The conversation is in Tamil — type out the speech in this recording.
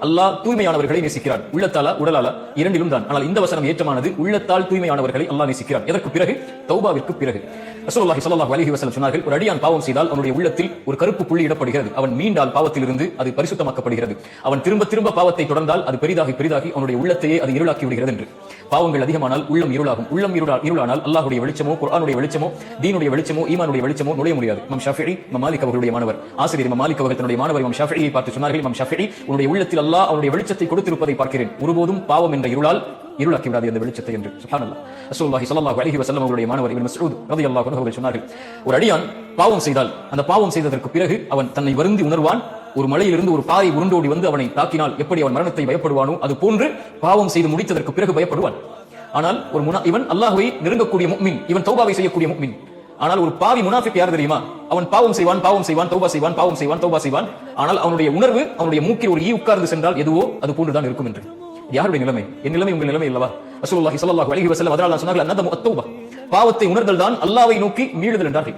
அல்லாஹ் தூய்மையானவர்களை நேசிக்கிறான். உள்ளத்தாலா உடலாலா இரண்டிலும் தான். ஆனால் இந்த வசனம் ஏற்றமானது உள்ளத்தால் தூய்மையானவர்களை அல்லாஹ் நேசிக்கிறான். எதற்கு பிறகு? தௌபாவிற்கு பிறகு. ரசூலுல்லாஹி ஸல்லல்லாஹு அலைஹி வஸல்லம் சொன்னார்கள், ஒரு அடியான் பாவம் செய்தால் அவனுடைய உள்ளத்தில் ஒரு கருப்பு புள்ளி இடப்படுகிறது. அவன் மீண்டால் பாவத்திலிருந்து அது பரிசுத்தமாக்கப்படுகிறது. அவன் திரும்ப திரும்ப பாவத்தை தொடர்ந்தால் அது பெரிதாகி பெரிதாகி அவனுடைய உள்ளத்தையே அது இருளாக்கி விடுகிறது என்று. பாவங்கள் அதிகமானால் உள்ளம் இருளாகும். உள்ளம் இருளானால் அல்லாஹ்வுடைய வெளிச்சமோ, குர்ஆனுடைய வெளிச்சமோ, தீனுடைய வெளிச்சமோ, ஈமானுடைய வெளிச்சமோ நுழைய முடியாது. இமாம் ஷாஃபிஈ, இமாம் மாலிக் அவர்களுடைய மாணவர், ஆசிரியர் இமாம் மாலிக் அவர்கள் தன்னுடைய மாணவர் இமாம் ஷாஃபிஈயை பார்த்து சொன்னார்கள், இமாம் ஷாஃபிஈ, உன்னுடைய உள்ளத்தில் அல்லாஹ் அவனுடைய வெளிச்சத்தை கொடுத்திருப்பதை பார்க்கிறேன். ஒருபோதும் பாவம் என்ற இருளால் இருளாக்கி விடாது அந்த வெளிச்சத்தை என்று. சுப்ஹானல்லாஹ். ரசூலுல்லாஹி ஸல்லல்லாஹு அலைஹி வஸல்லம் அவர்களுடைய மாணவர் இப்னு மஸ்ஊத் ரலியல்லாஹு அன்ஹு அவர்கள் சொன்னார்கள், ஒரு அடியான் பாவம் செய்தால் அந்த பாவம் செய்ததற்கு பிறகு அவன் தன்னை வருந்தி உணர்வான். ஒரு மலையிலிருந்து ஒரு பாறை உருண்டோடி வந்து அவனை தாக்கினால் எப்படி அவன் மரணத்தை பயப்படுவானோ அது போன்று பாவம் செய்து முடித்ததற்கு பிறகு பயப்படுவான். ஆனால் இவன் அல்லாஹ்வை நெருங்கக்கூடிய முஃமின், இவன் தௌபாவை செய்யக்கூடிய முஃமின். ஆனால் ஒரு பாவி முனாஃபிக் யார் தெரியுமா? அவன் பாவம் செய்வான், தௌபா செய்வான், பாவம் செய்வான், தௌபா செய்வான். ஆனால் அவனுடைய உணர்வு, அவனுடைய மூக்கில் ஒரு ஈ உட்கார்ந்து சென்றால் எதுவோ அது போன்றுதான் இருக்கும் என்று. யாருடைய நிலைமை? என் நிலைமை உங்கள் நிலைமை அல்லவா? ரசூலுல்லாஹி ஸல்லல்லாஹு அலைஹி வஸல்லம் அதனால சொன்னார்கள், அன்னதமு அத்தௌபா, பாவத்தை உணர்தல் தான் அல்லாஹ்வை நோக்கி மீளுதல் என்றார்கள்.